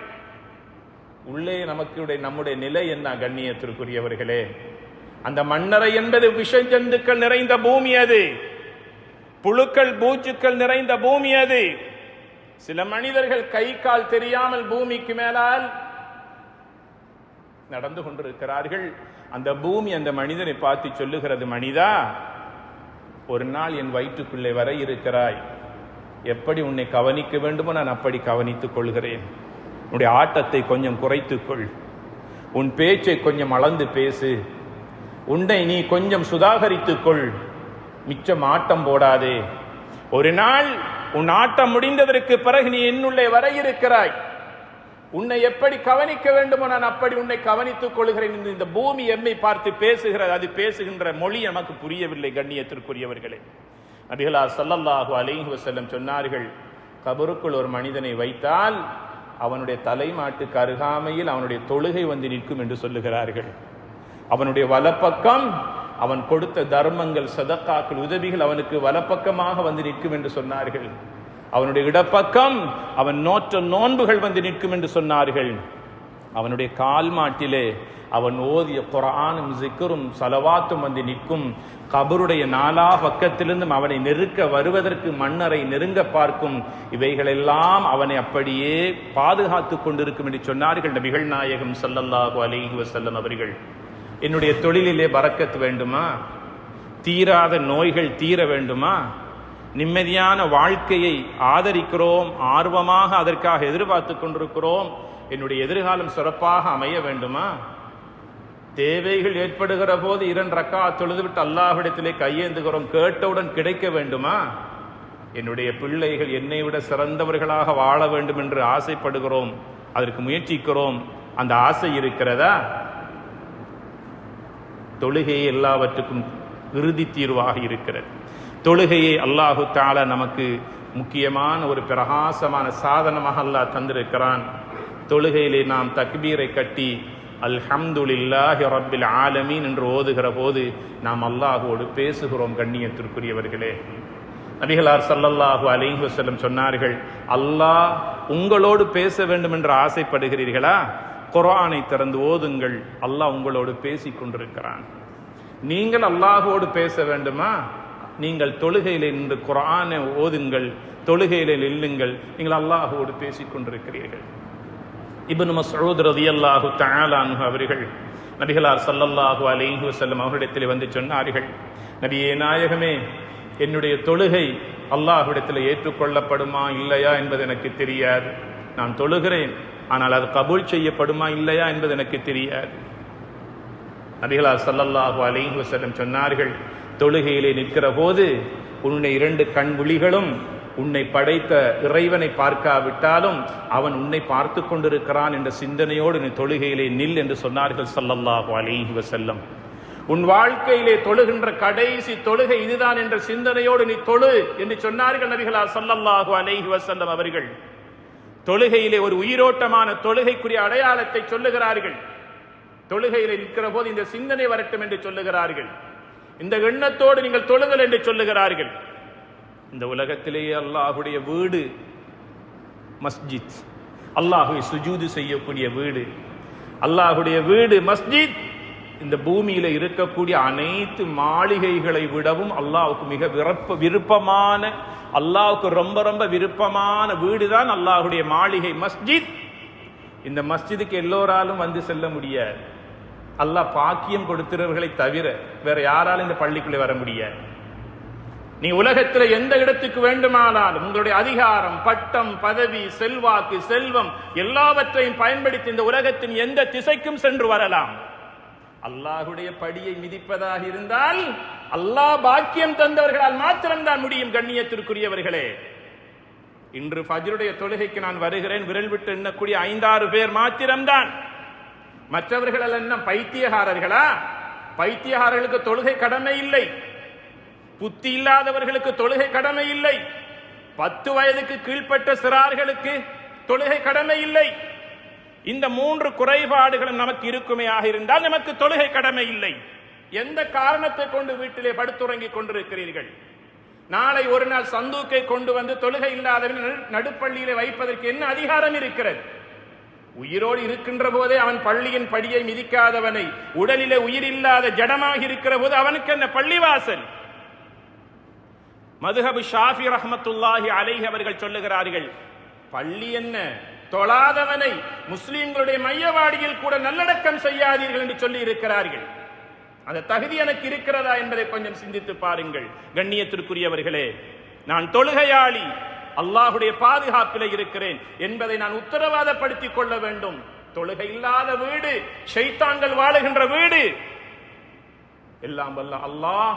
உள்ளே நம்முடைய நிலை என்ன கண்ணியத்திற்குரியவர்களே? அந்த மண்ணறை என்பது விஷஜந்துக்கள் நிறைந்த பூமி, அது புழுக்கள் பூச்சுக்கள் நிறைந்த பூமி. அது சில மனிதர்கள் கை கால் தெரியாமல் பூமிக்கு மேலால் நடந்து கொண்டிருக்கிறார்கள். அந்த பூமி அந்த மனிதனை பார்த்து சொல்லுகிறது, மனிதா, ஒரு நாள் என் வயிற்றுக்குள்ளே வர இருக்கிறாய். எப்படி உன்னை கவனிக்க வேண்டுமோ நான் அப்படி கவனித்துக் கொள்கிறேன். உன்னுடைய ஆட்டத்தை கொஞ்சம் குறைத்துக்கொள், உன் பேச்சை கொஞ்சம் அளந்து பேசு, உன்னை நீ கொஞ்சம் சுதாகரித்துக்கொள், மிச்சம் ஆட்டம் போடாதே. ஒரு நாள் உன் ஆட்டம் முடிந்ததற்கு பிறகு நீ என்னுள்ளே வர இருக்கிறாய். உன்னை எப்படி கவனிக்க வேண்டுமோ நான் அப்படி உன்னை கவனித்துக் கொள்கிறேன். இந்த பூமி எம்மை பார்த்து பேசுகிறது. அது பேசுகின்ற மொழி நமக்கு புரியவில்லை கண்ணியத்திற்குரியவர்களே. நபிகளார் ஸல்லல்லாஹு அலைஹி வஸல்லம் சொன்னார்கள், கபருக்குள் ஒரு மனிதனை வைத்தால் அவனுடைய தலைமாட்டுக்கு அருகாமையில் அவனுடைய தொழுகை வந்து நிற்கும் என்று சொல்லுகிறார்கள். அவனுடைய வலப்பக்கம் அவன் கொடுத்த தர்மங்கள், சதக்காக்கள், உதவிகள் அவனுக்கு வலப்பக்கமாக வந்து நிற்கும் என்று சொன்னார்கள். அவனுடைய இடப்பக்கம் அவன் நோற்ற நோன்புகள் வந்து நிற்கும் என்று சொன்னார்கள். அவனுடைய கால் மாட்டிலே அவன் ஓதிய குர்ஆனும் ஜிக்ரும் ஸலவாத்தும் வந்து நிற்கும். கபருடைய நாலா பக்கத்திலிருந்தும் அவனை நெருக்க வருவதற்கு மன்னரை நெருங்க பார்க்கும். இவைகளெல்லாம் அவனை அப்படியே பாதுகாத்து கொண்டிருக்கும் என்று சொன்னார்கள் நபிகள் நாயகம் ஸல்லல்லாஹு அலைஹி வஸல்லம் அவர்கள். என்னுடைய தொழிலிலே பரக்கத் வேண்டுமா? தீராத நோய்கள் தீர வேண்டுமா? நிம்மதியான வாழ்க்கையை ஆதரிக்கிறோம், ஆர்வமாக அதற்காக எதிர்பார்த்து கொண்டிருக்கிறோம். என்னுடைய எதிர்காலம் சிறப்பாக அமைய வேண்டுமா? தேவைகள் ஏற்படுகிற போது 2 ரக்காத் தொழுதுவிட்டு அல்லாஹ்விடத்திலே கையேந்துகிறோம், கேட்டவுடன் கிடைக்க வேண்டுமா? என்னுடைய பிள்ளைகள் என்னை விட சிறந்தவர்களாக வாழ வேண்டும் என்று ஆசைப்படுகிறோம், அதற்கு முயற்சிக்கிறோம். அந்த ஆசை இருக்கிறதா? தொழுகையே எல்லாவற்றுக்கும் இறுதி தீர்வாக இருக்கிறது. தொழுகையை அல்லாஹு தஆலா நமக்கு முக்கியமான ஒரு பிரகாசமான சாதனமாக அல்லாஹ் தந்திருக்கிறான். தொழுகையிலே நாம் தக்பீரை கட்டி அல்ஹம்துலில்லாஹி ரப்பில் ஆலமீன் என்று ஓதுகிற போது நாம் அல்லாஹ்வோடு பேசுகிறோம். கண்ணியத்திற்குரியவர்களே, நபிகளார் ஸல்லல்லாஹு அலைஹி வஸல்லம் சொன்னார்கள், அல்லாஹ் உங்களோடு பேச வேண்டும் என்று ஆசைப்படுகிறீர்களா? குர்ஆனை திறந்து ஓதுங்கள், அல்லாஹ் உங்களோடு பேசிக் கொண்டிருக்கிறான். நீங்கள் அல்லாஹ்வோடு பேச வேண்டுமா? நீங்கள் தொழுகையிலே நின்று குர்ஆனை ஓதுங்கள், தொழுகையிலே நில்லுங்கள், நீங்கள் அல்லாஹ்வோடு பேசிக் கொண்டிருக்கிறீர்கள். இப்னு மஸ்ஊத் ரலியல்லாஹு தஆலா அன்ஹு அவர்கள் நபிகளார் ஸல்லல்லாஹு அலைஹி வஸல்லம் அவர்களிடத்தில் வந்து சொன்னார்கள், நபியே நாயகமே, என்னுடைய தொழுகை அல்லாஹ்விடத்தில் ஏற்றுக்கொள்ளப்படுமா இல்லையா என்பது எனக்கு தெரியாது. நான் தொழுகிறேன், ஆனால் அது கபூல் செய்யப்படுமா இல்லையா என்பது எனக்கு தெரியாது. நபிகளார் ஸல்லல்லாஹு அலைஹி வஸல்லம் சொன்னார்கள், தொழுகையிலே நிற்கிற போது உன்னுடைய 2 கண் விழிகளும் உன்னை படைத்த இறைவனை பார்க்காவிட்டாலும் அவன் உன்னை பார்த்து கொண்டிருக்கிறான் என்ற சிந்தனையோடு நீ தொழுகையிலே நில் என்று சொன்னார்கள் ஸல்லல்லாஹு அலைஹி வஸல்லம். உன் வாழ்க்கையிலே தொழுகின்ற கடைசி தொழுகை இதுதான் என்ற சிந்தனையோடு நீ தொழு என்று சொன்னார்கள் நபிகளார் ஸல்லல்லாஹு அலைஹி வஸல்லம் அவர்கள். தொழுகையிலே ஒரு உயிரோட்டமான தொழுகைக்குரிய அடையாளத்தை சொல்லுகிறார்கள். தொழுகையிலே நிற்கிற போது இந்த சிந்தனை வரட்டும் என்று சொல்லுகிறார்கள். இந்த எண்ணத்தோடு நீங்கள் தொழுங்கள் என்று சொல்லுகிறார்கள். இந்த உலகத்திலேயே அல்லாஹ்வுடைய வீடு மஸ்ஜித், அல்லாஹ்வை சுஜூது செய்யக்கூடிய வீடு, அல்லாஹ்வுடைய வீடு மஸ்ஜித். இந்த பூமியில இருக்கக்கூடிய அனைத்து மாளிகைகளை விடவும் அல்லாஹ்வுக்கு மிக விருப்பமான, அல்லாஹ்வுக்கு ரொம்ப ரொம்ப விருப்பமான வீடுதான் அல்லாஹ்வுடைய மாளிகை மஸ்ஜித். இந்த மஸ்ஜிதுக்கு எல்லோராலும் வந்து செல்ல முடியாது. அல்லாஹ் பாக்கியம் கொடுக்கிறவர்களை தவிர வேற யாராலும் இந்த பள்ளிக்குள்ளே வர முடியாது. நீ உலகத்தில் எந்த இடத்துக்கு வேண்டுமானாலும் உங்களுடைய அதிகாரம், பட்டம், பதவி, செல்வாக்கு, செல்வம் எல்லாவற்றையும் பயன்படுத்தி இந்த உலகத்தின் எந்த திசைக்கும் சென்று வரலாம். அல்லாஹ்வுடைய படியை மிதிப்பதாக இருந்தால் அல்லாஹ் பாக்கியம் தந்தவர்களால் மாத்திரம்தான் முடியும். கண்ணியத்திற்குரியவர்களே, இன்று ஃபஜ்ருடைய தொழுகைக்கு நான் வருகிறேன், விரல் விட்டு எண்ணக்கூடிய 5-6 பேர் மாத்திரம்தான். மற்றவர்கள் என்ன பைத்தியகாரர்களா? பைத்தியகாரர்களுக்கு தொழுகை கடமை இல்லை, புத்தி இல்லாதவர்களுக்கு தொழுகை கடமை இல்லை, 10 வயதுக்கு கீழ்ப்பட்ட சிறார்களுக்கு தொழுகை கடமை இல்லை. இந்த 3 குறைபாடுகளும் நமக்கு இருக்குமே ஆக இருந்தால் நமக்கு தொழுகை கடமை இல்லை. எந்த காரணத்தை கொண்டு வீட்டிலே படுத்துறங்கிக் கொண்டிருக்கிறீர்கள்? நாளை ஒரு நாள் சந்தூக்கை கொண்டு வந்து தொழுகை இல்லாதவன் நடுப்பள்ளியிலே வைப்பதற்கு என்ன அதிகாரம் இருக்கிறது? உயிரோடு இருக்கின்ற போதே அவன் பள்ளியின் படியை மிதிக்காதவனை, உடலிலே உயிர் இல்லாத ஜடமாக இருக்கிற போது அவனுக்கு என்ன பள்ளிவாசல்? மதுஹப் ஷாஃபி ரஹ்மத்துல்லாஹி அலைஹி அவர்கள் சொல்லுகிறார்கள், பள்ளி என்ன, தொழாதவனை முஸ்லிம்களுடைய மையவாடியில் கூட நல்லடக்கம் செய்யாதீர்கள் என்று சொல்லி இருக்கிறார்கள். அந்த தகுதி எனக்கு இருக்கிறதா என்பதை கொஞ்சம் சிந்தித்து பாருங்கள். கண்ணியத்திற்குரியவர்களே, நான் தொழுகையாளி, அல்லாஹ்வுடைய பாதுகாப்பில் இருக்கிறேன் என்பதை நான் உத்தரவாதப்படுத்திக் கொள்ள வேண்டும். தொழுகை இல்லாத வீடு ஷைத்தான்கள் வாழுகின்ற வீடு. எல்லாம் வல்ல அல்லாஹ்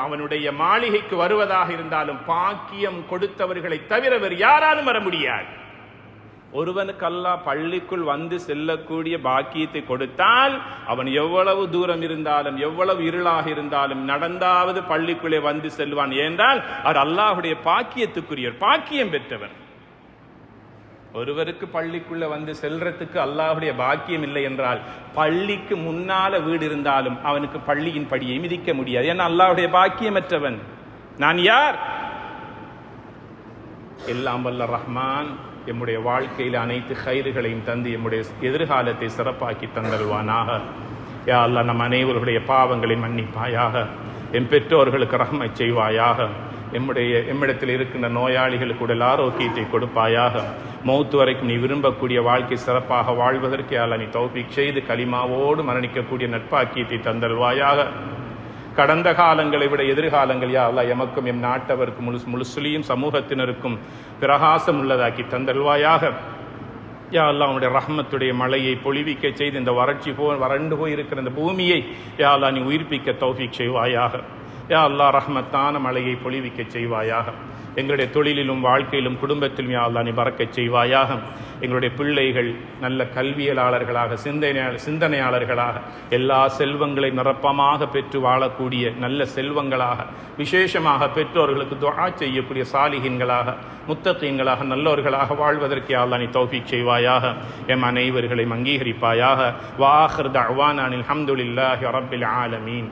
அவனுடைய மாளிகைக்கு வருவதாக இருந்தாலும் பாக்கியம் கொடுத்தவர்களை தவிர வேறு யாராலும் வர முடியாது. ஒருவனுக்கு அல்லாஹ் பள்ளிக்குள் வந்து செல்லக்கூடிய பாக்கியத்தை கொடுத்தால் அவன் எவ்வளவு தூரம் இருந்தாலும், எவ்வளவு இருளாக இருந்தாலும் நடந்தாவது பள்ளிக்குள்ளே வந்து செல்வான். ஏனென்றால் அவர் அல்லாஹ்வுடைய பாக்கியத்துக்குரியவர், பாக்கியம் பெற்றவர். ஒருவருக்கு பள்ளிக்குள்ள வந்து செல்றதுக்கு அல்லாஹ்வுடைய பாக்கியம் இல்லை என்றால் பள்ளிக்கு முன்னால வீடு இருந்தாலும் அவனுக்கு பள்ளியின் படியை மிதிக்க முடியாது. ஏன்னா அல்லாஹ்வுடைய பாக்கியமற்றவன். நான் யார்? எல்லாம் வல்ல ரஹ்மான் எம்முடைய வாழ்க்கையில் அனைத்து கயிறுகளையும் தந்து எம்முடைய எதிர்காலத்தை சிறப்பாக்கி தந்தல்வானாக. யா அல்லாஹ், நம் அனைவருடைய பாவங்களை மன்னிப்பாயாக. எம் பெற்றோர்களுக்கு ரஹ்மத் செய்வாயாக. எம்மிடத்தில் இருக்கின்ற நோயாளிகளுக்கு உடல் ஆரோக்கியத்தை கொடுப்பாயாக. மௌத்து வரைக்கும் நீ விரும்பக்கூடிய வாழ்க்கை சிறப்பாக வாழ்வதற்கு யா அல்லாஹ் நீ தௌஃபீக் செய்து கலிமாவோடு மரணிக்கக்கூடிய நட்பாக்கியத்தை தந்தல்வாயாக. கடந்த காலங்களை விட எதிர்காலங்கள் யா அல்லாஹ் எமக்கும் எம் நாட்டவருக்கும் முழுசுலியும் சமூகத்தினருக்கும் பிரகாசம் உள்ளதாக்கி தந்தல்வாயாக. யா அல்லாஹ் உன்னுடைய ரஹ்மத்துடைய மழையை பொழிவிக்க செய்து இந்த வறண்டு போயிருக்கிற இந்த பூமியை யா அல்லாஹ் நீ உயிர்ப்பிக்க தௌஃபீக் செய்வாயாக. யா அல்லாஹ் ரஹ்மத்தான மழையை பொழிவிக்க செய்வாயாக. எங்களுடைய தொழிலிலும் வாழ்க்கையிலும் குடும்பத்திலும் யா அல்லாஹ் நீ பறக்கச் செய்வாயாக. எங்களுடைய பிள்ளைகள் நல்ல கல்வியலாளர்களாக சிந்தனையாளர்களாக எல்லா செல்வங்களை நிரப்பமாக பெற்று வாழக்கூடிய நல்ல செல்வங்களாக, விசேஷமாக பெற்றோர்களுக்கு துஆ செய்யக்கூடிய சாலிஹீன்களாக, முத்தகீன்களாக, நல்லோர்களாக வாழ்வதற்கு யா அல்லாஹ் நீ தௌஃபீக் செய்வாயாக. எம் அனைவர்களையும் அங்கீகரிப்பாயாக. வ ஆகிர் தஅவானா அனில் ஹம்துலில்லாஹி ரப்பில் ஆலமீன்.